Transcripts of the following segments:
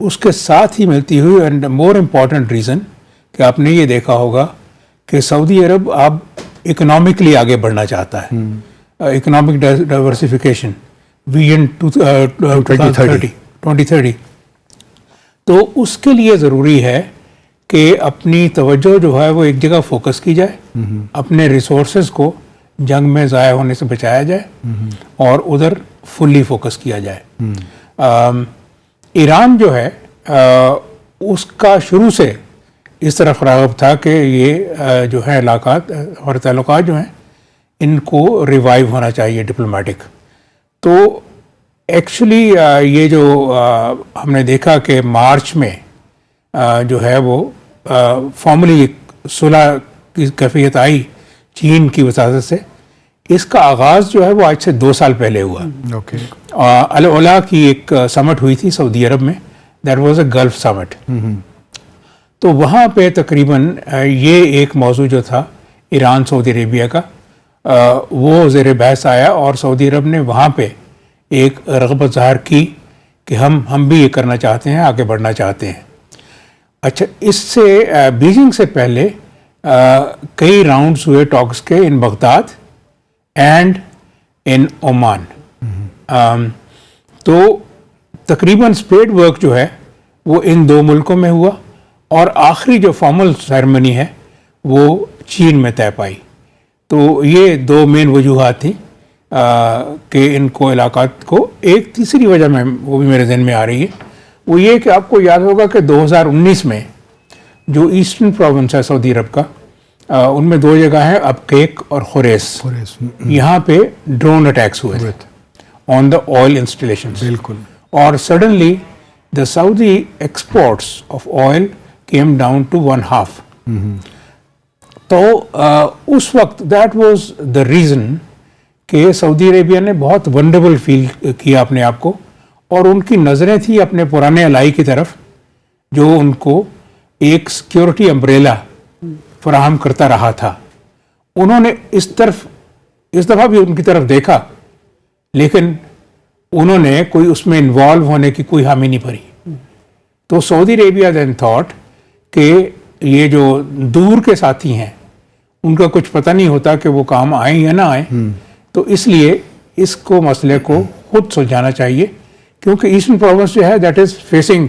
اس کے ساتھ ہی ملتی ہوئی اینڈ مور امپورٹنٹ ریزن کہ آپ نے یہ دیکھا ہوگا کہ سعودی عرب اب اکنامکلی آگے بڑھنا چاہتا ہے, اکنامک ڈائیورسفیکیشن ویژن 2030. تو اس کے لیے ضروری ہے کہ اپنی توجہ جو ہے وہ ایک جگہ فوکس کی جائے, اپنے ریسورسز کو جنگ میں ضائع ہونے سے بچایا جائے اور ادھر فلی فوکس کیا جائے. ایران جو ہے اس کا شروع سے اس طرح راغب تھا کہ یہ جو ہے علاقات اور تعلقات جو ہیں ان کو ریوائیو ہونا چاہیے ڈپلومیٹک. تو ایکچولی یہ جو ہم نے دیکھا کہ مارچ میں جو ہے وہ فارملی صلح کی کیفیت آئی چین کی وساطت سے. اس کا آغاز جو ہے وہ آج سے 2 سال پہلے ہوا. العلا کی ایک سمٹ ہوئی تھی سعودی عرب میں, دیٹ واز اے گلف سمٹ. تو وہاں پہ تقریباً یہ ایک موضوع جو تھا ایران سعودی عربیہ کا وہ زیر بحث آیا اور سعودی عرب نے وہاں پہ ایک رغبت ظاہر کی کہ ہم بھی یہ کرنا چاہتے ہیں, آگے بڑھنا چاہتے ہیں. اچھا, اس سے بیجنگ سے پہلے کئی راؤنڈز ہوئے ٹاکس کے in Baghdad and in Oman. تو تقریباً اسپیڈ ورک جو ہے وہ ان 2 ملکوں میں ہوا اور آخری جو فارمل سیرمنی ہے وہ چین میں طے پائی. تو یہ 2 مین وجوہات تھیں کہ ان کو علاقات کو. ایک تیسری وجہ میں وہ بھی میرے ذہن میں آ رہی ہے, وہ یہ کہ آپ کو یاد ہوگا کہ 2019 میں جو ایسٹرن پروونس ہے سعودی عرب کا, ان میں 2 جگہ ہیں ابقیق اور خریس, یہاں پہ ڈرون اٹیکس ہوئے تھے آن دا آئل انسٹالیشنز. بالکل. اور suddenly the Saudi exports of oil came down to 1/2. تو اس وقت دیٹ واز دا ریزن کہ سعودی عربیہ نے بہت ونڈربل فیل کیا اپنے آپ کو, اور ان کی نظریں تھیں اپنے پرانے الائی کی طرف جو ان کو ایک سیکیورٹی امبریلا فراہم کرتا رہا تھا. انہوں نے اس دفعہ بھی ان کی طرف دیکھا, لیکن انہوں نے کوئی اس میں انوالو ہونے کی کوئی حامی نہیں بھری. تو سعودی عربیہ دین تھاٹ کہ یہ جو دور کے ساتھی ہیں ان کا کچھ پتہ نہیں ہوتا کہ وہ کام آئیں یا نہ آئیں, تو اس لیے اس کو مسئلے کو خود سلجھانا چاہیے, کیونکہ ایسٹرن پروونس جو ہے that is facing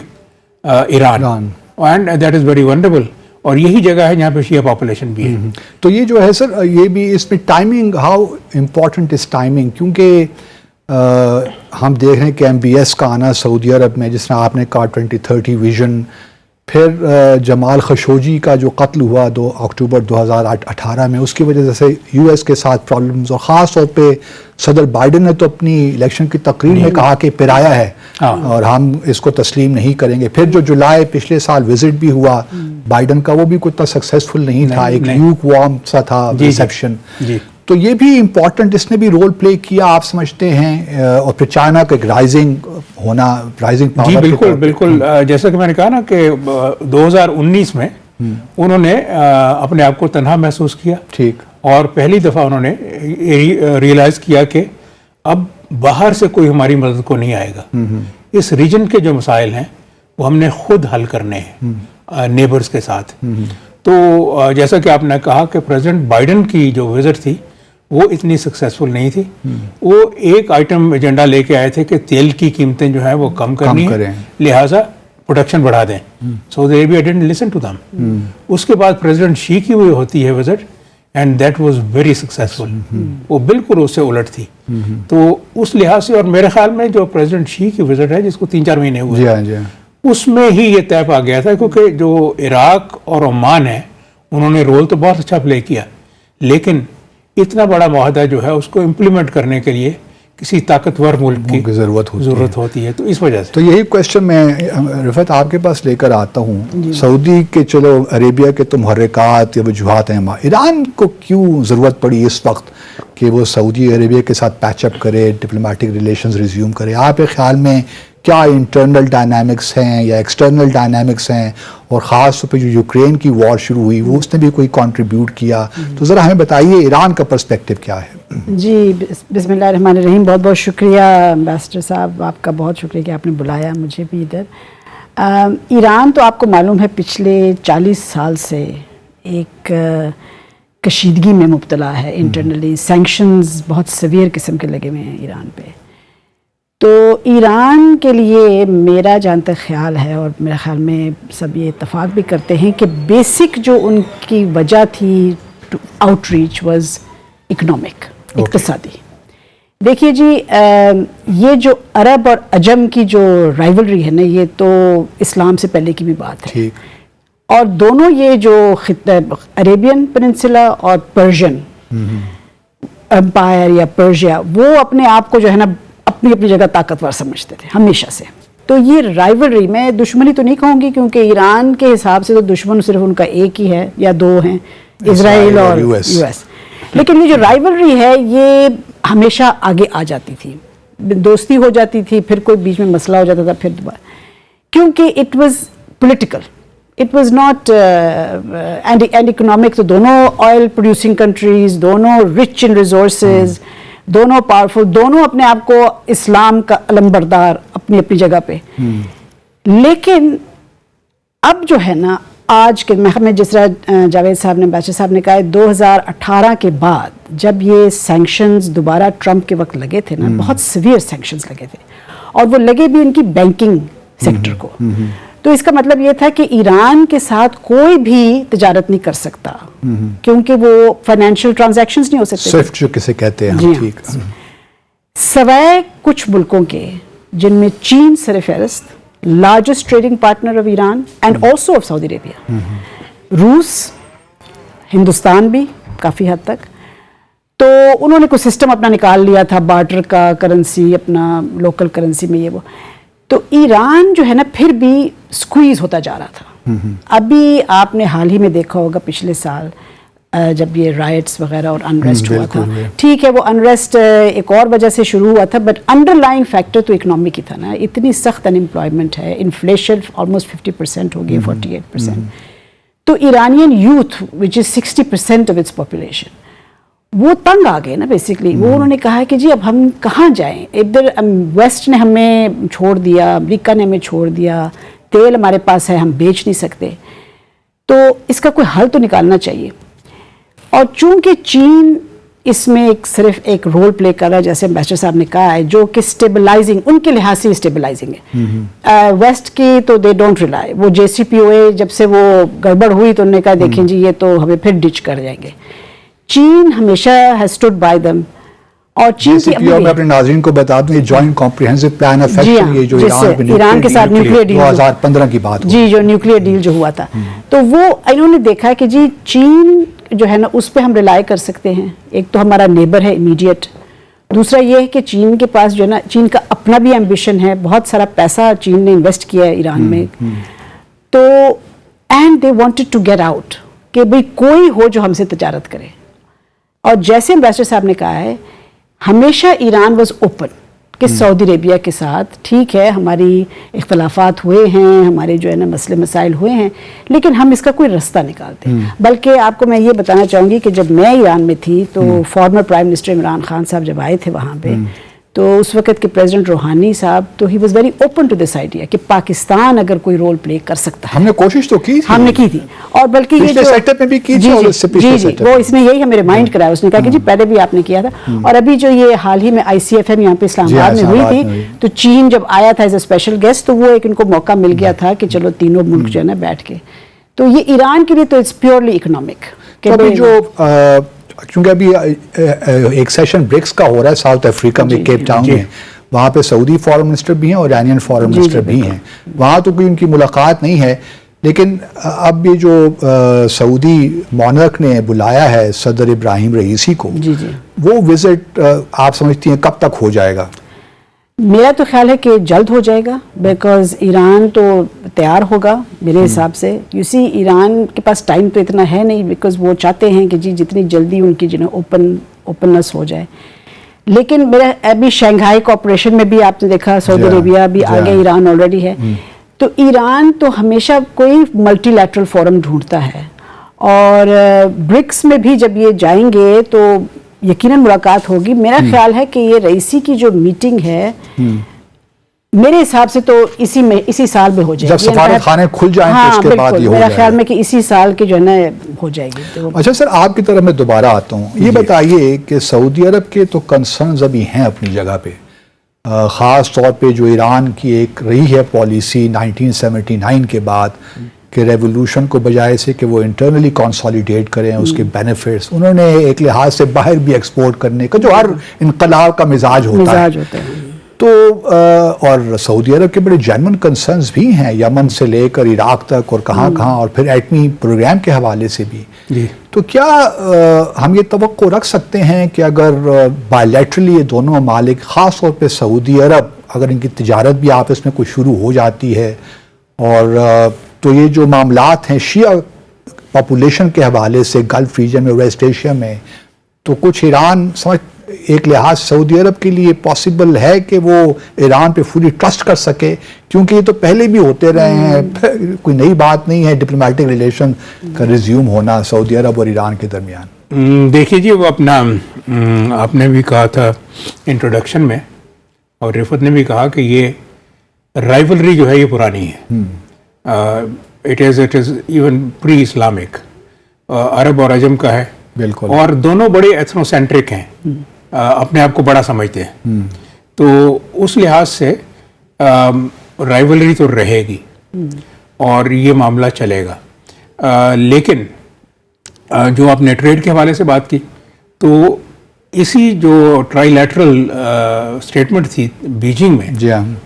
Iran and that is very ونڈربل, اور یہی جگہ ہے جہاں پہ شیعہ پاپولیشن بھی ہے. تو یہ جو ہے سر, یہ بھی اس میں timing, how important is timing, کیونکہ ہم دیکھ رہے ہیں کہ MBS کا آنا سعودی عرب میں, جس طرح آپ نے کہا 2030 ویژن, پھر جمال خشوگی کا جو قتل ہوا 2 اکتوبر 2018 میں, اس کی وجہ سے US کے ساتھ پرابلمز, اور خاص طور پہ صدر بائیڈن نے تو اپنی الیکشن کی تقریر میں کہا کہ پرایا ہے اور ہم اس کو تسلیم نہیں کریں گے. پھر جو جولائی پچھلے سال وزٹ بھی ہوا بائیڈن کا, وہ بھی کوئی اتنا سکسیسفل نہیں تھا, ایک لیوک وارم سا تھا ریسیپشن. تو یہ بھی امپورٹنٹ, اس نے بھی رول پلے کیا آپ سمجھتے ہیں, اور پھر چائنا کا ایک رائزنگ ہونا, رائزنگ پاور. جی بالکل بالکل, جیسا کہ میں نے کہا نا کہ 2019 میں انہوں نے اپنے آپ کو تنہا محسوس کیا, ٹھیک, اور پہلی دفعہ انہوں نے ریئلائز کیا کہ اب باہر سے کوئی ہماری مدد کو نہیں آئے گا, اس ریجن کے جو مسائل ہیں وہ ہم نے خود حل کرنے ہیں نیبرز کے ساتھ. تو جیسا کہ آپ نے کہا کہ پریزیڈنٹ بائیڈن کی جو وزٹ تھی وہ اتنی سکسیسفل نہیں تھی. وہ ایک آئٹم ایجنڈا لے کے آئے تھے کہ تیل کی قیمتیں جو ہیں وہ کم کرنی ہیں, لہٰذا پروڈکشن بڑھا دیں. Saudi Arabia didn't listen to them. اس کے بعد پریزیڈنٹ شی کی ہوئی ہوتی ہے visit, and that was very successful. وہ بالکل اس سے الٹ تھی. تو اس لحاظ سے, اور میرے خیال میں جو پریزیڈنٹ شی کی وزٹ ہے جس کو 3-4 مہینے ہوئے, اس میں ہی یہ طے پا گیا تھا, کیونکہ جو عراق اور عمان ہے انہوں نے رول تو بہت اچھا پلے کیا, لیکن اتنا بڑا معاہدہ جو ہے اس کو امپلیمنٹ کرنے کے لیے کسی طاقتور ملک کی ضرورت ہوتی ہے. تو اس وجہ سے تو یہی کوشچن میں رفعت آپ کے پاس لے کر آتا ہوں. سعودی کے چلو عربیہ کے تو محرکات یا وجوہات ہیں, ایران کو کیوں ضرورت پڑی اس وقت کہ وہ سعودی عربیہ کے ساتھ پیچ اپ کرے, ڈپلومیٹک ریلیشنز ریزیوم کرے؟ آپ کے خیال میں کیا انٹرنل ڈائنامکس ہیں یا ایکسٹرنل ڈائنامکس ہیں, اور خاص طور پہ جو یوکرین کی وار شروع ہوئی وہ اس نے بھی کوئی کنٹریبیوٹ کیا؟ تو ذرا ہمیں بتائیے ایران کا پرسپیکٹو کیا ہے. جی بسم اللہ الرحمن الرحیم. بہت بہت شکریہ امبیسڈر صاحب, آپ کا بہت شکریہ کہ آپ نے بلایا مجھے بھی ادھر. ایران تو آپ کو معلوم ہے پچھلے 40 سال سے ایک کشیدگی میں مبتلا ہے انٹرنلی. سینکشنز بہت سیویئر قسم کے لگے ہوئے ہیں ایران پہ. تو ایران کے لیے میرا جہاں تک خیال ہے اور میرے خیال میں سب یہ اتفاق بھی کرتے ہیں کہ بیسک جو ان کی وجہ تھی to out reach was economic, اقتصادی. دیکھیے جی, یہ جو عرب اور عجم کی جو رائیولری ہے نا, یہ تو اسلام سے پہلے کی بھی بات ہے. اور دونوں یہ جو عربین پیننسولا اور پرشین امپائر یا پرشیا, وہ اپنے آپ کو جو ہے نا اپنی اپنی جگہ طاقتور سمجھتے تھے ہمیشہ سے. تو یہ رائیولری, میں دشمنی تو نہیں کہوں گی کیونکہ ایران کے حساب سے تو دشمن صرف ان کا ایک ہی ہے یا دو ہیں, اسرائیل اور یو ایس. لیکن یہ جو رائیولری ہے یہ ہمیشہ آگے آ جاتی تھی, دوستی ہو جاتی تھی, پھر کوئی بیچ میں مسئلہ ہو جاتا تھا, پھر دوبارہ, کیونکہ it was political, it was not and economic. تو دونوں آئل پروڈیوسنگ کنٹریز, دونوں رچ ان ریسورسز, دونوں پاورفل, دونوں اپنے آپ کو اسلام کا علمبردار اپنی اپنی جگہ پہ. لیکن اب جو ہے نا آج کے میں جس طرح جاوید صاحب نے, بادشاہ صاحب نے کہا, 2018 کے بعد جب یہ سینکشنز دوبارہ ٹرمپ کے وقت لگے تھے نا, بہت سیویئر سینکشنز لگے تھے, اور وہ لگے بھی ان کی بینکنگ سیکٹر کو. تو اس کا مطلب یہ تھا کہ ایران کے ساتھ کوئی بھی تجارت نہیں کر سکتا, کیونکہ وہ فائنینشیل ٹرانزیکشنز نہیں ہو سکتے, سوئفٹ جو کسے کہتے ہیں. ٹھیک, سوائے کچھ ملکوں کے جن میں چین سرفہرست, largest trading partner of Iran and also of Saudi Arabia, روس, ہندوستان بھی کافی حد تک. تو انہوں نے کوئی سسٹم اپنا نکال لیا تھا بارٹر کا, کرنسی اپنا لوکل کرنسی میں یہ وہ. تو ایران جو ہے نا پھر بھی سکویز ہوتا جا رہا تھا. ابھی آپ نے حال ہی میں دیکھا ہوگا پچھلے سال جب یہ رائٹس وغیرہ اور انریسٹ ہوا تھا, ٹھیک ہے وہ انریسٹ ایک اور وجہ سے شروع ہوا تھا, بٹ انڈر لائنگ فیکٹر تو اکنامک ہی تھا نا. اتنی سخت ان امپلائمنٹ ہے, انفلیشن آلموسٹ 50% ہو گئی, 48%. تو Iranian youth which is 60% of its population, وہ تنگ آ گئے نا بیسکلی. وہ انہوں نے کہا کہ جی اب ہم کہاں جائیں, ادھر ویسٹ نے ہمیں چھوڑ دیا, امریکہ نے ہمیں چھوڑ دیا, تیل ہمارے پاس ہے ہم بیچ نہیں سکتے, تو اس کا کوئی حل تو نکالنا چاہیے. اور چونکہ چین اس میں صرف ایک رول پلے کر رہا ہے, جیسے امبیسڈر صاحب نے کہا ہے, جو کہ اسٹیبلائزنگ, ان کے لحاظ سے اسٹیبلائزنگ ہے. ویسٹ کی تو دے ڈونٹ ریلائی. وہ JCPOA جب سے وہ گڑبڑ ہوئی تو انہوں نے کہا دیکھیں جی یہ تو ہمیں پھر ڈچ کر جائیں گے. چین ہمیشہ ہیز اسٹوڈ بائی دم. اور چین کی میں اپنے ناظرین کو بتا دوں, یہ joint comprehensive plan of action, یہ جو ایران کے ساتھ نیوکلیئر ڈیل 2015 کی بات, جی جو نیوکلیئر ڈیل جو ہوا تھا, تو وہ انہوں نے دیکھا کہ جی چین جو ہے نا اس پہ ہم ریلائی کر سکتے ہیں. ایک تو ہمارا نیبر ہے امیڈیٹ, دوسرا یہ ہے کہ چین کے پاس جو ہے نا, چین کا اپنا بھی ایمبیشن ہے, بہت سارا پیسہ چین نے انویسٹ کیا ہے ایران میں. تو and they wanted to get out, کہ بھئی کوئی ہو جو ہم سے تجارت کرے. اور جیسے امبیسڈر صاحب نے کہا ہے, ہمیشہ ایران واز اوپن کہ سعودی عربیہ کے ساتھ ٹھیک ہے ہماری اختلافات ہوئے ہیں, ہمارے جو ہے نا مسئلے مسائل ہوئے ہیں, لیکن ہم اس کا کوئی رستہ نکالتے. بلکہ آپ کو میں یہ بتانا چاہوں گی کہ جب میں ایران میں تھی تو former prime minister Imran Khan صاحب جب آئے تھے وہاں پہ, تو اس وقت کے پریزیڈنٹ روحانی صاحب, تو he was very open to this idea کہ پاکستان اگر کوئی رول پلے کر سکتا ہے. ہم نے کوشش تو کی تھی, ہم نے کی تھی, اور بلکہ یہ جو سیٹ اپ میں بھی کی تھی, جی وہ اس نے یہی ہمیں ریمائنڈ کرایا. اس نے کہا کہ جی پہلے بھی آپ نے کیا تھا. اور ابھی جو یہ حال ہی میں ICFM یہاں پہ اسلام آباد میں ہوئی تھی, تو چین جب آیا تھا ایز اے اسپیشل گیسٹ, تو وہ ایک ان کو موقع مل گیا تھا کہ چلو تینوں ملک جو ہے نا بیٹھ کے. تو یہ ایران کے لیے تو اٹس پیورلی اکنامک. کیونکہ ابھی ایک سیشن برکس کا ہو رہا ہے ساؤتھ افریقہ میں, کیپ ٹاؤن میں, وہاں پہ سعودی فارن منسٹر بھی ہیں اور ایرانین فارن منسٹر بھی ہیں. وہاں تو کوئی ان کی ملاقات نہیں ہے, لیکن اب یہ جو سعودی مونرک نے بلایا ہے صدر ابراہیم رئیسی کو, وہ وزٹ آپ سمجھتی ہیں کب تک ہو جائے گا؟ میرا تو خیال ہے کہ جلد ہو جائے گا, بیکاز ایران تو تیار ہوگا میرے حساب سے. یو سی ایران کے پاس ٹائم تو اتنا ہے نہیں, بیکاز وہ چاہتے ہیں کہ جی جتنی جلدی ان کی جو اوپننس ہو جائے. لیکن میرا ابھی شنگھائی کوآپریشن میں بھی آپ نے دیکھا سعودی عربیہ بھی آگے, ایران آلریڈی ہے. تو ایران تو ہمیشہ کوئی ملٹی لیٹرل فورم ڈھونڈتا ہے, اور برکس میں بھی جب یہ جائیں گے تو یقیناً ملاقات ہوگی. میرا خیال ہے کہ یہ رئیسی کی جو میٹنگ ہے میرے حساب سے تو اسی سال میں ہو جائے گی. جب سفارت خانے کھل جائیں تو اس کے بعد یہ ہو جائے گا. میرا خیال میں کہ اسی سال کے جو ہے نا ہو جائے گی. اچھا سر, آپ کی طرف میں دوبارہ آتا ہوں. یہ بتائیے کہ سعودی عرب کے تو کنسرنز ابھی ہیں اپنی جگہ پہ, خاص طور پہ جو ایران کی ایک رہی ہے پالیسی 1979 کے بعد کہ ریولوشن کو بجائے سے کہ وہ انٹرنلی کنسالیڈیٹ کریں اس کے بینیفٹس, انہوں نے ایک لحاظ سے باہر بھی ایکسپورٹ کرنے کا جو ہر انقلاب کا مزاج ہوتا ہے. تو اور سعودی عرب کے بڑے جینون کنسرنز بھی ہیں یمن سے لے کر عراق تک اور کہاں اور پھر ایٹمی پروگرام کے حوالے سے بھی. تو کیا ہم یہ توقع رکھ سکتے ہیں کہ اگر بائیلیٹرلی یہ دونوں ممالک, خاص طور پہ سعودی عرب, اگر ان کی تجارت بھی آپس میں کوئی شروع ہو جاتی ہے اور تو یہ جو معاملات ہیں شیعہ پاپولیشن کے حوالے سے گلف ریجن میں, ویسٹ ایشیا میں, تو کچھ ایران ایک لحاظ سعودی عرب کے لیے پاسبل ہے کہ وہ ایران پہ فلی ٹرسٹ کر سکے, کیونکہ یہ تو پہلے بھی ہوتے رہے ہیں, کوئی نئی بات نہیں ہے ڈپلومیٹک ریلیشن کا ریزیوم ہونا سعودی عرب اور ایران کے درمیان. دیکھیے جی, وہ اپنا آپ نے بھی کہا تھا انٹروڈکشن میں اور رفت نے بھی کہا کہ یہ رائیولری جو ہے یہ پرانی ہے. It is even pre Islamic, عرب اور عجم کا ہے بالکل, اور دونوں بڑے ایتھنو سینٹرک ہیں, اپنے آپ کو بڑا سمجھتے ہیں. تو اس لحاظ سے رائیولری تو رہے گی اور یہ معاملہ چلے گا. لیکن جو آپ نے ٹریڈ کے حوالے سے بات کی, تو اسی جو ٹرائی لیٹرل اسٹیٹمنٹ تھی بیجنگ میں,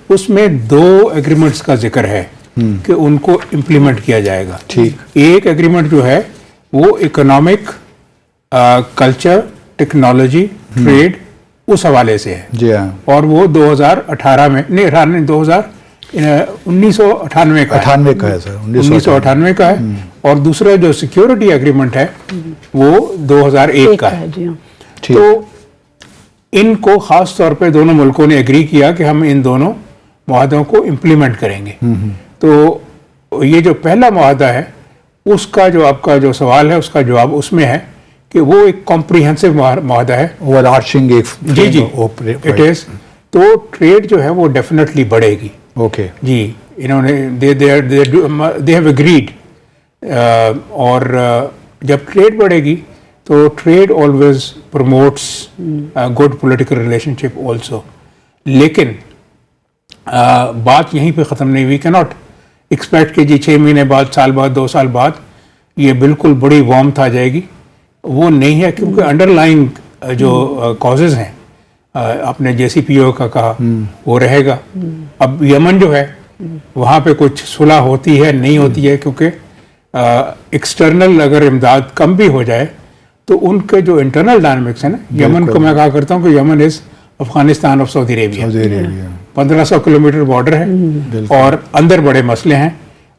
اس میں 2 ایگریمنٹس کا ذکر ہے کہ ان کو امپلیمنٹ کیا جائے گا. ایک ایگریمنٹ جو ہے وہ اکنامک, کلچر, ٹیکنالوجی, ٹریڈ اس حوالے سے ہے, اور وہ 2018 میں نہیں 1998 کا ہے سر, 1998 کا ہے. اور دوسرا جو سیکیورٹی ایگریمنٹ ہے وہ 2001 کا ہے. تو ان کو خاص طور پہ دونوں ملکوں نے ایگری کیا کہ ہم ان دونوں معاہدوں کو امپلیمنٹ کریں گے. تو یہ جو پہلا معاہدہ ہے اس کا جو آپ کا جو سوال ہے اس کا جواب اس میں ہے کہ وہ ایک کمپریہنسو معاہدہ ہے, اوور آرچنگ. جی اٹ از. تو ٹریڈ جو ہے وہ ڈیفینیٹلی بڑھے گی. اوکے جی, انہوں نے دے ہیو اگریڈ. اور جب ٹریڈ بڑھے گی تو trade always promotes good political relationship also. لیکن بات یہیں پہ ختم نہیں ہوئی. کیناٹ ایکسپیکٹ کہ جی 6 مہینے بعد, سال بعد, 2 سال بعد یہ بالکل بڑی وارمتھ آ جائے گی. وہ نہیں ہے, کیونکہ انڈر لائنگ جو کازز ہیں, آپ نے JCPOA کا کہا وہ رہے گا. اب یمن جو ہے وہاں پہ کچھ صلح ہوتی ہے نہیں ہوتی ہے, کیونکہ ایکسٹرنل اگر امداد کم بھی ہو جائے تو ان کے جو انٹرنل ڈائنامکس ہیں نا, یمن کو میں کہا کرتا ہوں کہ Yemen is Afghanistan of Saudi Arabia. 1500 kilometre border ہے اور اندر بڑے مسئلے ہیں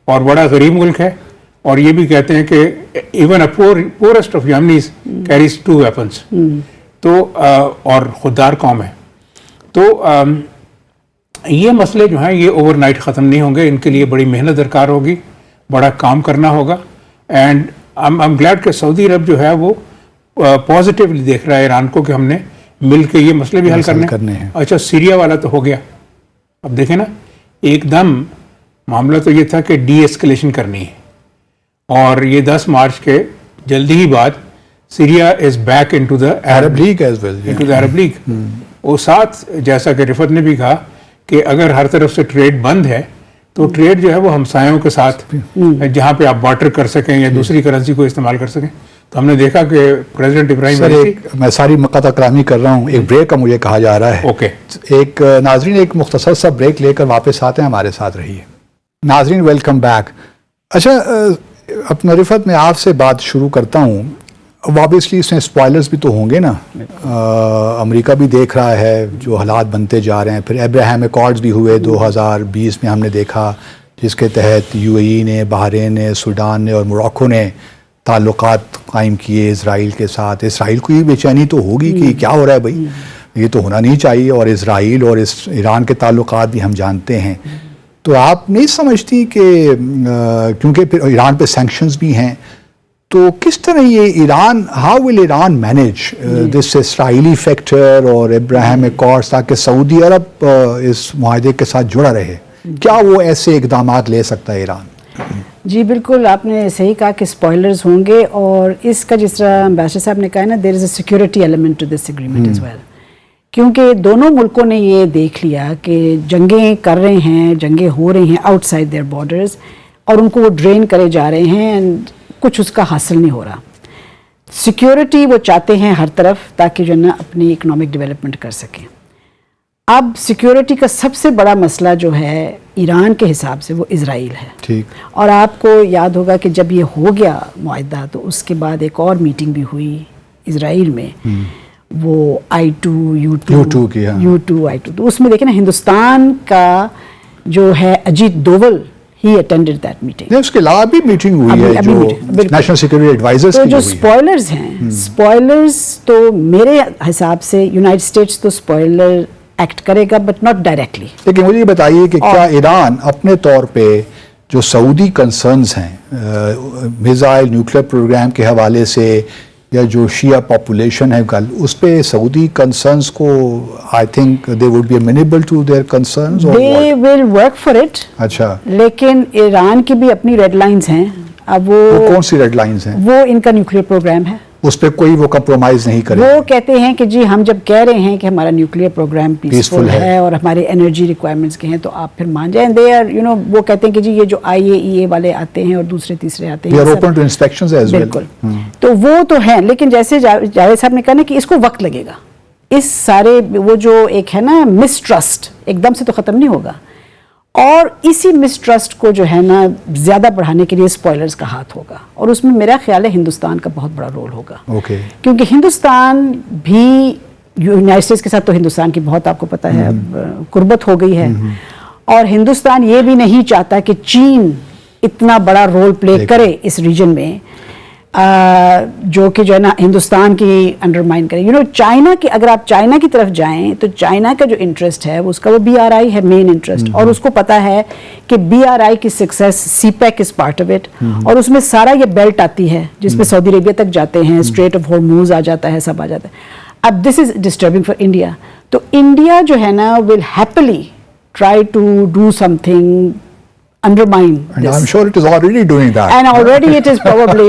اور بڑا غریب ملک ہے. اور یہ بھی کہتے ہیں کہ even a poorest of Yemenis carries 2 weapons. تو اور خوددار قوم ہے. تو یہ مسئلے جو ہیں یہ اوور نائٹ ختم نہیں ہوں گے, ان کے لیے بڑی محنت درکار ہوگی, بڑا کام کرنا ہوگا. اینڈ آئی ایم گلیڈ کہ سعودی عرب جو ہے وہ پازیٹیولی دیکھ رہا ہے ایران کو کہ ہم نے مل کے یہ مسئلے بھی حل کرنے ہیں. اچھا, سیریا والا تو ہو گیا. اب دیکھیں نا, ایک دم معاملہ تو یہ تھا کہ ڈی ایسکلیشن کرنی ہے, اور یہ 10 مارچ کے جلدی ہی بعد Syria is back into the Arab League as well, into the Arab League. اور ساتھ جیسا کہ رفت نے بھی کہا کہ اگر ہر طرف سے ٹریڈ بند ہے تو ٹریڈ جو ہے وہ ہمسایوں کے ساتھ جہاں پہ آپ بارٹر کر سکیں یا دوسری کرنسی کو استعمال کر سکیں. تو ہم نے دیکھا کہ پریزیڈنٹ ابراہیم, میں ساری مقاطع کلامی کر رہا ہوں, ایک بریک کا مجھے کہا جا رہا ہے. اوکے, ایک ناظرین ایک مختصر سا بریک لے کر واپس آتے ہیں, ہمارے ساتھ رہیے. ناظرین ویلکم بیک. اچھا, اپنا رفت میں آپ سے بات شروع کرتا ہوں. اب آبویسلی اس میں اسپوائلرز بھی تو ہوں گے نا, امریکہ بھی دیکھ رہا ہے جو حالات بنتے جا رہے ہیں. پھر ابراہیم ایکارڈز بھی ہوئے 2020 میں, ہم نے دیکھا, جس کے تحت UAE نے, بحرین نے, سوڈان نے اور موراکو نے تعلقات قائم کیے اسرائیل کے ساتھ. اسرائیل کو یہ بے چینی تو ہوگی کہ کیا ہو رہا ہے بھائی, یہ تو ہونا نہیں چاہیے. اور اسرائیل اور ایران کے تعلقات بھی ہم جانتے ہیں. تو آپ نہیں سمجھتی کہ کیونکہ پھر ایران پہ سینکشنز بھی ہیں, تو کس طرح یہ Iran, how will Iran manage this Israeli factor اور ابراہیم اکارڈز تاکہ سعودی عرب اس معاہدے کے ساتھ جڑا رہے؟ کیا وہ ایسے اقدامات لے سکتا ہے ایران؟ جی بالکل آپ نے صحیح کہا کہ اسپوائلرز ہوں گے, اور اس کا جس طرح امبیسڈر صاحب نے کہا نا, there is a security element to this agreement as well, کیونکہ دونوں ملکوں نے یہ دیکھ لیا کہ جنگیں کر رہے ہیں, جنگیں ہو رہی ہیں آؤٹ سائڈ دیئر بارڈرز, اور ان کو وہ ڈرین کرے جا رہے ہیں اینڈ کچھ اس کا حاصل نہیں ہو رہا. سیکورٹی وہ چاہتے ہیں ہر طرف تاکہ جو ہے نا اپنی اکنامک ڈیولپمنٹ کر سکیں. اب سیکورٹی کا سب سے بڑا مسئلہ جو ہے ایران کے حساب سے وہ اسرائیل ہے. ٹھیک. اور آپ کو یاد ہوگا کہ جب یہ ہو گیا معاہدہ تو اس کے بعد ایک اور میٹنگ بھی ہوئی اسرائیل میں, وہ I2 کی, I2, تو اس میں دیکھیں نا ہندوستان کا جو ہے اجیت دوول ہی اٹینڈڈ دیٹ میٹنگ. اس کے علاوہ بھی میٹنگ ہوئی ہے جو نیشنل سیکورٹی ایڈوائزرز کی. جو اسپوائلرز ہیں, اسپوائلرز تو میرے حساب سے یونائٹڈ اسٹیٹس تو اسپوائلر ایکٹ کرے گا بٹ ناٹ ڈائریکٹلی. لیکن مجھے یہ بتائیے کہ کیا ایران اپنے طور پہ جو سعودی کنسرنز ہیں میزائل نیوکلیر پروگرام کے حوالے سے, یا جو شیعہ پاپولیشن ہے کل, اس پہ سعودی کنسرنز کو I think they would be amenable to their concerns, they will work for it. اچھا, لیکن ایران کی بھی اپنی ریڈ لائنز ہیں. اب وہ کون سی ریڈ لائنز ہیں؟ وہ ان کا نیوکلیر پروگرام ہے, اس پہ کوئی وہ کمپرومائز نہیں کرے. وہ کہتے ہیں کہ جی ہم جب کہہ رہے ہیں کہ ہمارا نیوکلیر پروگرام پیسفل ہے اور ہمارے انرجی ریکوائرمنٹس کے ہیں تو آپ پھر مان جائیں. دے آر وہ کہتے ہیں کہ جی یہ جو IAEA والے آتے ہیں اور دوسرے تیسرے آتے ہیں, open to inspections as well. بالکل, تو وہ تو ہیں, لیکن جیسے جاوید صاحب نے کہا نا کہ اس کو وقت لگے گا. اس سارے وہ جو ایک ہے نا مسٹرسٹ, ایک دم سے تو ختم نہیں ہوگا, اور اسی مسٹرسٹ کو جو ہے نا زیادہ بڑھانے کے لیے اسپوائلرز کا ہاتھ ہوگا, اور اس میں میرا خیال ہے ہندوستان کا بہت بڑا رول ہوگا. کیونکہ ہندوستان بھی یونائٹڈ اسٹیٹس کے ساتھ تو ہندوستان کی بہت آپ کو پتہ ہے قربت ہو گئی ہے, اور ہندوستان یہ بھی نہیں چاہتا کہ چین اتنا بڑا رول پلے کرے اس ریجن میں, جو کہ جو ہے نا ہندوستان کی انڈرمائن کرے. چائنا کی, اگر آپ چائنا کی طرف جائیں تو چائنا کا جو انٹرسٹ ہے اس کا وہ BRI ہے مین انٹرسٹ, اور اس کو پتا ہے کہ BRI کی success CPEC is part of it, اور اس میں سارا یہ بیلٹ آتی ہے جس میں سعودی عربیہ تک جاتے ہیں, اسٹریٹ آف ہورموز آ جاتا ہے, سب آ جاتا ہے. اب this is disturbing for India, تو انڈیا جو ہے نا will happily try to do something undermine And this. I'm sure it is already doing that. And already it is probably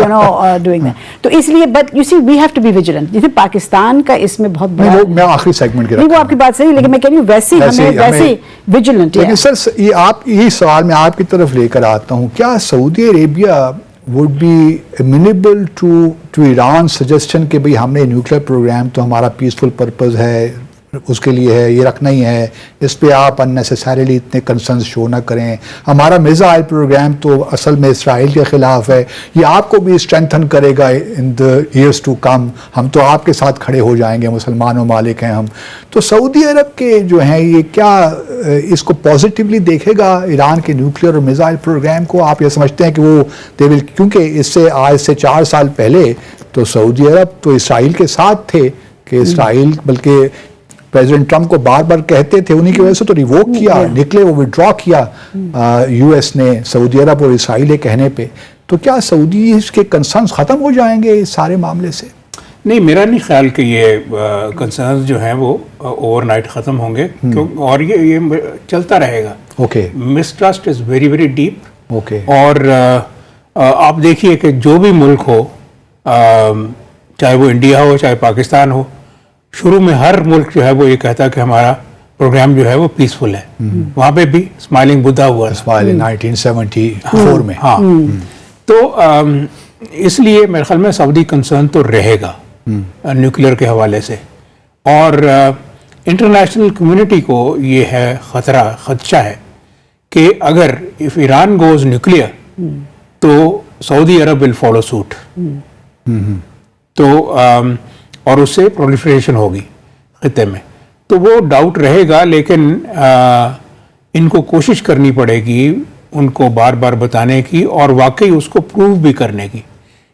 doing that. تو اس لیے but you see we have to be vigilant. جیسے پاکستان کا اس میں بہت بڑا, میں آخری سیگمنٹ کی نہیں وہ آپ کی بات صحیح, لیکن میں کہہ رہی ہوں ویسے vigilant. لیکن سر یہ آپ یہی سوال میں آپ کی طرف لے کر آتا ہوں, کیا سعودی Arabia would be amenable to Iran suggestion کہ بھئی ہم نے نیوکلیر پروگرام تو ہمارا پیسفل پرپز ہے, اس کے لیے ہے, یہ رکھنا ہی ہے, اس پہ آپ unnecessarily اتنے کنسرنز شو نہ کریں, ہمارا میزائل پروگرام تو اصل میں اسرائیل کے خلاف ہے, یہ آپ کو بھی اسٹرینتھن کرے گا ان دا ایئرس ٹو کم, ہم تو آپ کے ساتھ کھڑے ہو جائیں گے, مسلمان ممالک ہیں ہم. تو سعودی عرب کے جو ہیں یہ کیا اس کو پازیٹیولی دیکھے گا ایران کے نیوکلیر اور میزائل پروگرام کو؟ آپ یہ سمجھتے ہیں کہ وہ کیونکہ اس سے آج سے 4 سال پہلے تو سعودی عرب تو اسرائیل کے ساتھ تھے, کہ اسرائیل بلکہ پریزیڈنٹ ٹرمپ کو بار بار کہتے تھے, انہی کی وجہ سے تو ریووک کیا, نکلے وہ وڈرا کیا US نے سعودی عرب اور اسرائیل کہنے پہ. تو کیا سعودی کے کنسرنز ختم ہو جائیں گے اس سارے معاملے سے؟ نہیں, میرا نہیں خیال کہ یہ کنسرنز جو ہیں وہ اوور نائٹ ختم ہوں گے, اور یہ چلتا رہے گا. Okay, mistrust is very very deep. Okay, اور آپ دیکھیے کہ جو بھی ملک ہو, چاہے وہ انڈیا ہو چاہے پاکستان ہو, شروع میں ہر ملک جو ہے وہ یہ کہتا کہ ہمارا پروگرام جو ہے وہ پیسفل ہے. وہاں پہ بھی اسمائلنگ بدھا ہوا ہے 1974 میں. ہاں, تو اس لیے میرے خیال میں سعودی کنسرن تو رہے گا نیوکلیر کے حوالے سے, اور انٹرنیشنل کمیونٹی کو یہ ہے خدشہ ہے کہ اگر اف ایران گوز نیوکلیر تو سعودی عرب ول فالو سوٹ, تو اور اس سے پرولیفریشن ہوگی خطے میں. تو وہ ڈاؤٹ رہے گا, لیکن ان کو کوشش کرنی پڑے گی ان کو بار بار بتانے کی, اور واقعی اس کو پروو بھی کرنے کی,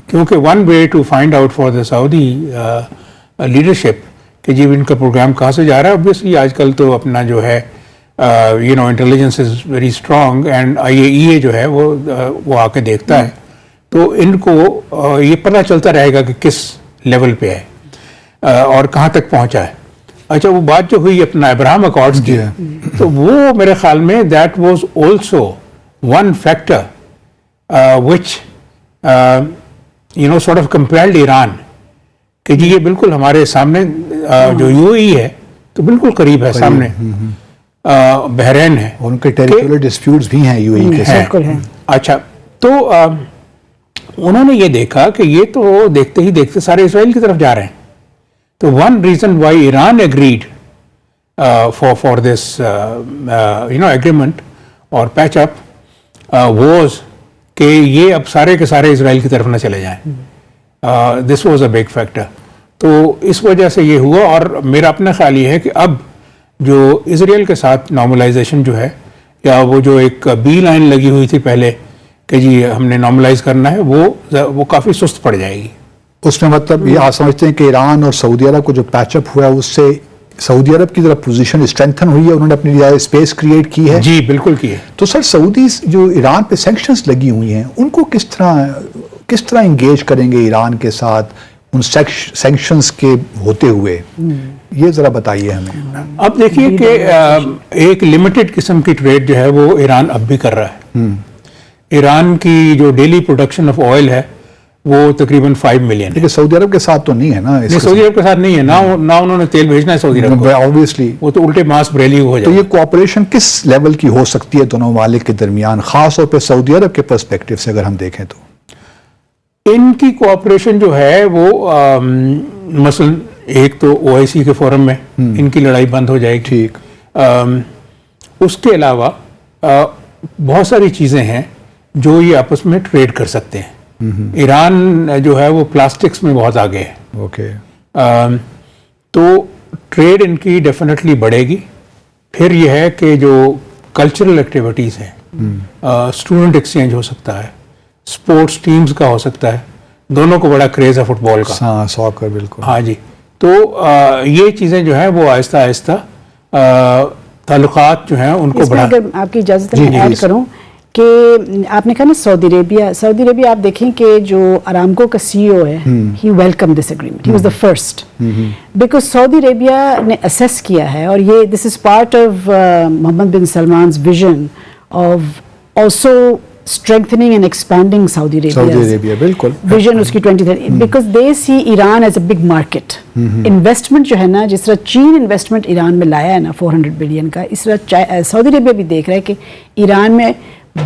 کیونکہ one way to find out for the Saudi leadership کہ جی ان کا پروگرام کہاں سے جا رہا ہے. اوبویسلی آج کل تو اپنا جو ہے intelligence is very strong, and IAEA جو ہے وہ آ کے دیکھتا ہے, تو ان کو یہ پتہ چلتا رہے گا کہ کس لیول پہ ہے اور کہاں تک پہنچا ہے. اچھا وہ بات جو ہوئی اپنا ابراہم اکارڈز کی تو وہ میرے خیال میں that was also one factor which sort of compelled Iran کہ جی یہ بالکل ہمارے سامنے جو یو ای ہے تو بالکل قریب ہے سامنے, بحرین ہے, ان کے ٹیریٹوریل ڈسپیوٹس بھی ہیں یو اے کے ساتھ. اچھا تو انہوں نے یہ دیکھا کہ یہ تو دیکھتے ہی دیکھتے سارے اسرائیل کی طرف جا رہے ہیں. تو one reason why Iran agreed for this agreement اور پیچ اپ واز کہ یہ اب سارے کے سارے اسرائیل کی طرف نہ چلے جائیں. This was a big factor. تو اس وجہ سے یہ ہوا, اور میرا اپنا خیال یہ ہے کہ اب جو اسرائیل کے ساتھ نارملائزیشن جو ہے, یا وہ جو ایک بی لائن لگی ہوئی تھی پہلے کہ جی ہم نے نارملائز کرنا ہے, وہ کافی سست پڑ جائے گی. اس میں مطلب یہ آپ سمجھتے ہیں کہ ایران اور سعودی عرب کو جو پیچ اپ ہوا ہے اس سے سعودی عرب کی طرف پوزیشن اسٹرینتھن ہوئی ہے, انہوں نے اپنی لیے اسپیس کریٹ کی ہے. جی بالکل کی ہے. تو سر سعودی جو ایران پہ سینکشنز لگی ہوئی ہیں ان کو کس طرح انگیج کریں گے ایران کے ساتھ ان سینکشنز کے ہوتے ہوئے, یہ ذرا بتائیے ہمیں. اب دیکھیے کہ ایک لمیٹڈ قسم کی ٹریڈ جو ہے وہ ایران اب بھی کر رہا ہے. ایران کی جو ڈیلی پروڈکشن آف آئل ہے وہ تقریباً 5 ملین. لیکن سعودی عرب کے ساتھ تو نہیں ہے نا, سعودی عرب کے ساتھ نہیں ہے نہ انہوں نے تیل بھیجنا ہے سعودی عرب کو, obviously. وہ تو الٹے ماس بریلی ہو جائے. تو یہ کوآپریشن کس لیول کی ہو سکتی ہے دونوں ممالک کے درمیان, خاص طور پہ سعودی عرب کے پرسپیکٹو سے اگر ہم دیکھیں تو؟ ان کی کوآپریشن جو ہے وہ مثلا ایک تو OIC کے فورم میں ان کی لڑائی بند ہو جائے گی. ٹھیک. اس کے علاوہ بہت ساری چیزیں ہیں جو یہ آپس میں ٹریڈ کر سکتے ہیں. ایران جو ہے وہ پلاسٹکس میں بہت آگے ہے. اوکے. تو ٹریڈ ان کی ڈیفینیٹلی بڑھے گی. پھر یہ ہے کہ جو کلچرل ایکٹیویٹیز ہیں, اسٹوڈنٹ ایکسچینج ہو سکتا ہے, اسپورٹس ٹیمز کا ہو سکتا ہے, دونوں کو بڑا کریز ہے فٹ بال کا. ہاں ساکر بالکل. ہاں جی. تو یہ چیزیں جو ہیں وہ آہستہ آہستہ تعلقات جو ہیں ان کو بڑھا. اگر آپ کی اجازت میں ایڈ کروں کہ آپ نے کہا نا سعودی عربیہ آپ دیکھیں کہ جو ارامکو کا CEO ہے, he welcome this agreement, he was the first, because Saudi Arabia نے اسیس کیا ہے, اور یہ this is part of Mohammed bin Salman's vision of also strengthening and expanding Saudi Arabia بالکل vision اس کی 2030 because they see Iran as a big market. investment جو ہے نا, جس طرح چین انویسٹمنٹ ایران میں لایا ہے نا 400 بلین کا, اس طرح سعودی عربیہ بھی دیکھ رہا ہے کہ ایران میں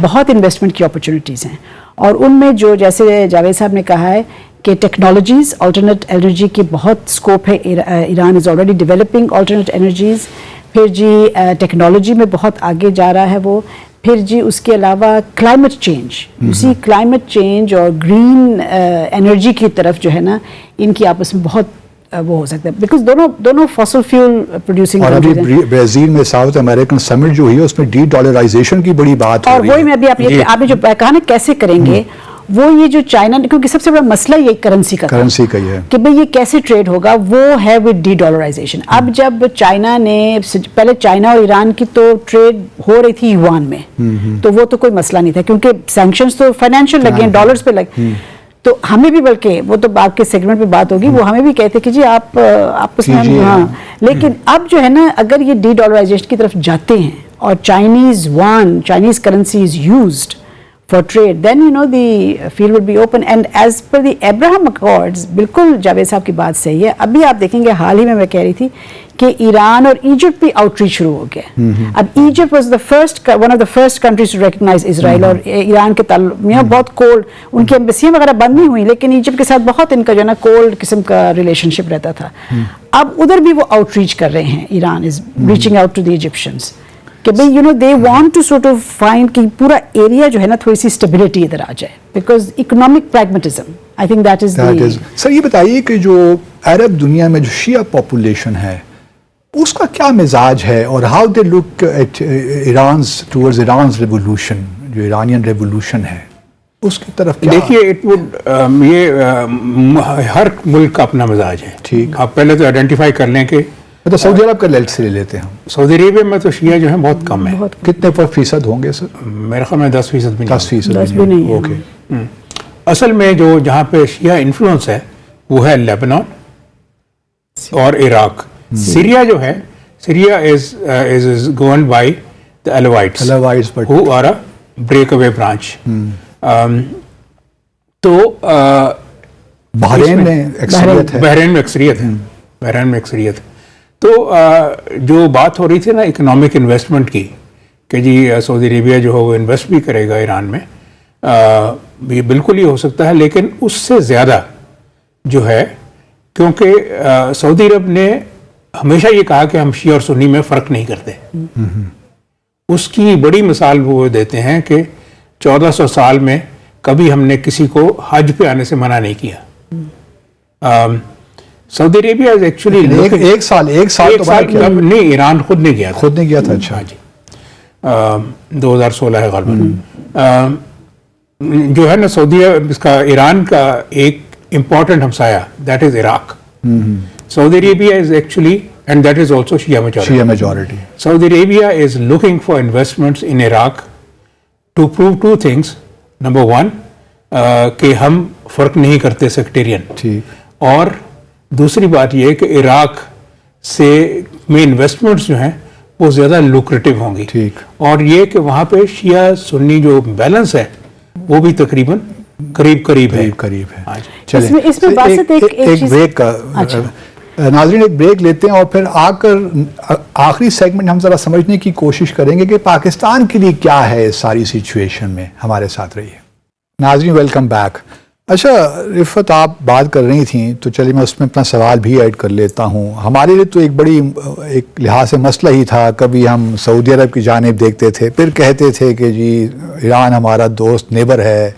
بہت انویسٹمنٹ کی اپرچونیٹیز ہیں, اور ان میں جو جیسے جاوید صاحب نے کہا ہے کہ ٹیکنالوجیز, آلٹرنیٹ انرجی کی بہت اسکوپ ہے. Iran is already developing alternate energies. پھر جی ٹیکنالوجی میں بہت آگے جا رہا ہے وہ. پھر جی اس کے علاوہ کلائمیٹ چینج, اسی کلائمیٹ چینج اور گرین انرجی کی طرف جو ہے نا ان کی آپس میں بہت وہ ہو سکتا ہے, بیکاز دونوں فاسل فیول پروڈیوسنگ. اور ابھی برازیل میں ساؤتھ امریکن سمٹ جو ہوئی ہے اس میں ڈی ڈالرائزیشن کی بڑی بات ہو رہی ہے. اور وہی میں ابھی آپ نے جو کہا نا کیسے کریں گے, وہ یہ جو چائنا, کیونکہ سب سے بڑا مسئلہ یہ کرنسی کا ہی ہے کہ بھئی یہ کیسے ٹریڈ ہوگا, وہ ہے ود ڈی ڈالرائزیشن. اب جب چائنا نے پہلے چائنا اور ایران کی تو ٹریڈ ہو رہی تھی یوان میں, تو وہ تو کوئی مسئلہ نہیں تھا کیونکہ سینکشنز تو فائنینشیل لگے ہیں, ڈالرز پہ لگے. تو ہمیں بھی, بلکہ وہ تو آپ کے سیگمنٹ پہ بات ہوگی, وہ ہمیں بھی کہتے کہ جی آپ آپس میں, ہاں, لیکن اب جو ہے نا اگر یہ ڈی ڈالرائزیشن کی طرف جاتے ہیں اور Chinese currency is used for trade, then the field would be open. And as per the Abraham Accords, بالکل جاوید صاحب کی بات صحیح ہے. ابھی آپ دیکھیں گے حال ہی میں کہہ رہی تھی کہ ایران اور ایجپٹ بھی آؤٹ ریچ شروع ہو گیا. اب Egypt was one of the first countries to recognize اسرائیل, اور ایران کے تعلق بہت کولڈ, ان کی ایمبیسیاں وغیرہ بند نہیں ہوئی, لیکن ایجپٹ کے ساتھ بہت ان کا جو ہے نا کولڈ قسم کا ریلیشن شپ رہتا تھا. اب ادھر بھی وہ آؤٹ ریچ کر رہے ہیں, Iran is reaching out to the Egyptians کہ بھئی they want to sort of find کہ پورا ایریا جو ہے نا تھوڑی سی اسٹیبلٹی ادھر آ جائے, because economic pragmatism, I think that is the. سر یہ بتائیے کہ جو عرب دنیا میں جو شیعہ پاپولیشن ہے اس کا کیا مزاج ہے, اور how they look at towards Iran's revolution, جو ایرانین ریولوشن ہے اس کی طرف کیا؟ دیکھیے یہ ہر ملک کا اپنا مزاج ہے. ٹھیک, آپ پہلے تو آئیڈینٹیفائی کر لیں کہ تو سعودی عرب کا لیٹ سے لے لیتے ہیں ہم. سعودی عربیہ میں تو شیعہ جو ہیں بہت کم ہے. کتنے فیصد ہوں گے سر؟ میرے خیال میں 10% بھی نہیں. 10% بھی نہیں. اوکے. اصل میں جو جہاں پہ شیعہ انفلوئنس ہے وہ ہے لیبنان اور عراق. سیریا جو ہے, Syria is governed by the Alawites who are a breakaway branch. تو بحرین میں اکثریت ہے. بحرین میں اکثریت. تو جو بات ہو رہی تھی نا اکنامک انویسٹمنٹ کی کہ جی سعودی عربیہ جو ہے وہ انویسٹ بھی کرے گا ایران میں, یہ بالکل ہی ہو سکتا ہے, لیکن اس سے زیادہ جو ہے, کیونکہ سعودی عرب نے ہمیشہ یہ کہا کہ ہم شیعہ اور سنی میں فرق نہیں کرتے. اس کی بڑی مثال وہ دیتے ہیں کہ 1400 سال میں کبھی ہم نے کسی کو حج پہ آنے سے منع نہیں کیا. سعودی عربیہ از ایکچولی ایک سال نہیں, ایران خود نے کیا تھا. اچھا جی, 2016 ہے غالباً. جو ہے نا سعودیہ, اس کا ایران کا ایک امپورٹنٹ ہمسایہ, that is Iraq. Saudi Arabia is actually, and that is also Shia majority. Saudi Arabia is looking for investments in Iraq to prove two things. Number one, کہ ہم فرق نہیں کرتے سیکٹیرین, اور دوسری بات یہ کہ عراق سے میں انویسٹمنٹس جو ہیں وہ زیادہ لوکریٹو ہوں گی, اور یہ کہ وہاں پہ شیعہ سنی جو بیلنس ہے وہ بھی تقریباً قریب ہے. چلیں ایک بریک کا, ناظرین ایک بریک لیتے ہیں اور پھر آ کر آخری سیگمنٹ ہم ذرا سمجھنے کی کوشش کریں گے کہ پاکستان کے لیے کیا ہے اس ساری سچویشن میں. ہمارے ساتھ رہیے. ناظرین ویلکم بیک. اچھا رفت, آپ بات کر رہی تھیں تو چلیے میں اس میں اپنا سوال بھی ایڈ کر لیتا ہوں. ہمارے لیے تو ایک لحاظ سے مسئلہ ہی تھا. کبھی ہم سعودی عرب کی جانب دیکھتے تھے, پھر کہتے تھے کہ جی ایران ہمارا دوست نیبر ہے.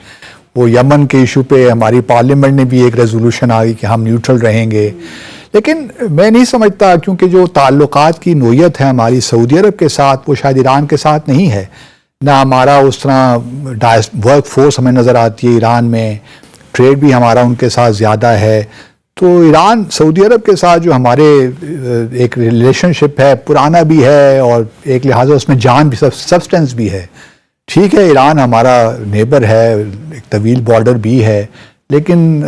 وہ یمن کے ایشو پہ ہماری پارلیمنٹ نے بھی ایک ریزولوشن آ گئی کہ ہم نیوٹرل رہیں گے. لیکن میں نہیں سمجھتا, کیونکہ جو تعلقات کی نوعیت ہے ہماری سعودی عرب کے ساتھ وہ شاید ایران کے ساتھ نہیں ہے. نہ ہمارا اس طرح ورک فورس ہمیں نظر آتی ہے ایران میں, ٹریڈ بھی ہمارا ان کے ساتھ زیادہ ہے. تو ایران سعودی عرب کے ساتھ جو ہمارے ایک ریلیشن شپ ہے پرانا بھی ہے, اور ایک لہٰذا اس میں جان بھی سبسٹنس بھی ہے. ٹھیک ہے ایران ہمارا نیبر ہے, ایک طویل بارڈر بھی ہے, لیکن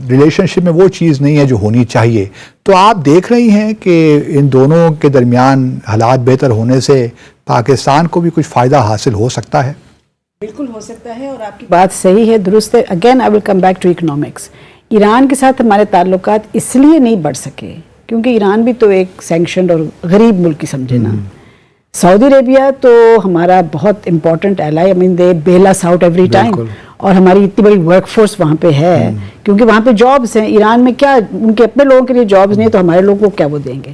ریلیشن شپ میں وہ چیز نہیں ہے جو ہونی چاہیے. تو آپ دیکھ رہی ہیں کہ ان دونوں کے درمیان حالات بہتر ہونے سے پاکستان کو بھی کچھ فائدہ حاصل ہو سکتا ہے. بالکل ہو سکتا ہے, اور آپ کی بات صحیح ہے, درست ہے. Again I will come back to economics. Iran کے ساتھ ہمارے تعلقات اس لیے نہیں بڑھ سکے کیونکہ ایران بھی تو ایک سینکشنڈ اور غریب ملک کی سمجھے نا. سعودی عربیہ تو ہمارا بہت امپورٹنٹ ایلائی, آئی مین دے بیل اس آؤٹ ایوری ٹائم, اور ہماری اتنی بڑی ورک فورس وہاں پہ ہے کیونکہ وہاں پہ جابس ہیں. ایران میں کیا ان کے اپنے لوگوں کے لیے جابس نہیں, تو ہمارے لوگوں کو کیا وہ دیں گے.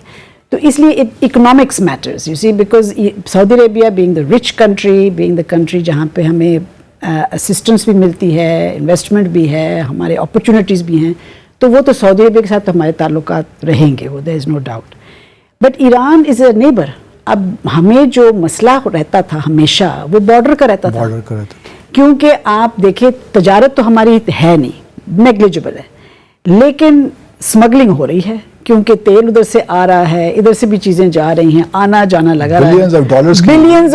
تو اس لیے economics matters, you see, because Saudi Arabia being the rich country, being the country جہاں پہ ہمیں اسسٹنس بھی ملتی ہے, انویسٹمنٹ بھی ہے, ہمارے اپرچونیٹیز بھی ہیں, تو وہ تو سعودی عربیہ کے ساتھ ہمارے تعلقات رہیں گے, وہ there is no doubt. But Iran is a neighbour. اب ہمیں جو مسئلہ رہتا تھا ہمیشہ وہ بارڈر کا رہتا تھا, کیونکہ آپ دیکھیں تجارت تو ہماری ہے نہیں, نیگلیجبل ہے, لیکن اسمگلنگ ہو رہی ہے کیونکہ تیل ادھر سے آ رہا ہے, ادھر سے بھی چیزیں جا رہی ہیں, آنا جانا لگا رہا ہے, بلینز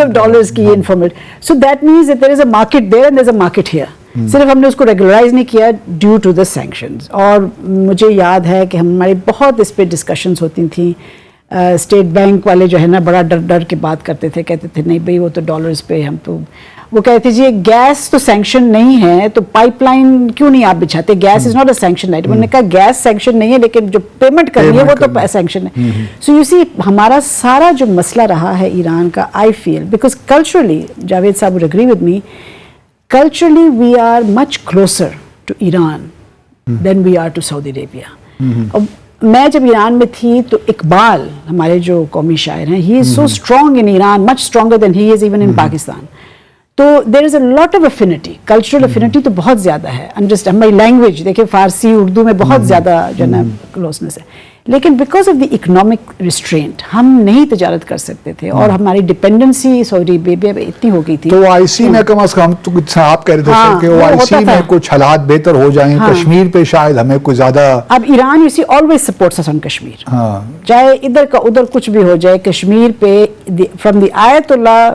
آف ڈالرز کی انفارمیٹ. So that means there is a market there and there is a market here. صرف ہم نے اس کو ریگولرائز نہیں کیا ڈیو ٹو دا سینکشنز. اور مجھے یاد ہے کہ ہماری بہت اس پہ ڈسکشنز ہوتی تھیں. اسٹیٹ بینک والے جو ہے نا بڑا ڈر کے بات کرتے تھے, کہتے تھے نہیں بھائی وہ تو ڈالرز پہ, ہم تو وہ کہتے جی گیس تو سینکشن نہیں ہے تو پائپ لائن کیوں نہیں آپ بچھاتے, gas is not a sanction light. انہوں نے کہا گیس سینکشن نہیں ہے لیکن جو پیمنٹ کرنی ہے وہ تو سینکشن ہے. سو یو سی ہمارا سارا جو مسئلہ رہا ہے ایران کا, آئی فیل بیکاز کلچرلی, جاوید صاحب would agree with me, culturally we are much closer to Iran than we are to Saudi Arabia. میں جب ایران میں تھی تو اقبال ہمارے جو قومی شاعر ہیں, he is so strong in Iran, much stronger than he is even in Pakistan. تو there is a lot of affinity, cultural affinity تو بہت زیادہ ہے. Just ہماری لینگویج دیکھیں, فارسی اردو میں بہت زیادہ جو ہے نا کلوزنس ہے, لیکن because of the economic restraint ہم نہیں تجارت کر سکتے تھے, اور ہماری ڈپینڈنسی سعودی عربیہ پہ اتنی ہو گئی تھی. تو آئی سی میں کم از کم آپ کہہ رہے تھے کہ آئی سی میں کچھ حالات بہتر ہو جائیں, کشمیر پہ شاید ہمیں کوئی زیادہ. اب Iran you see always supports us on Kashmir, چاہے ادھر کا ادھر کچھ بھی ہو جائے, کشمیر پہ فرام دی آیت اللہ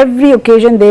every occasion they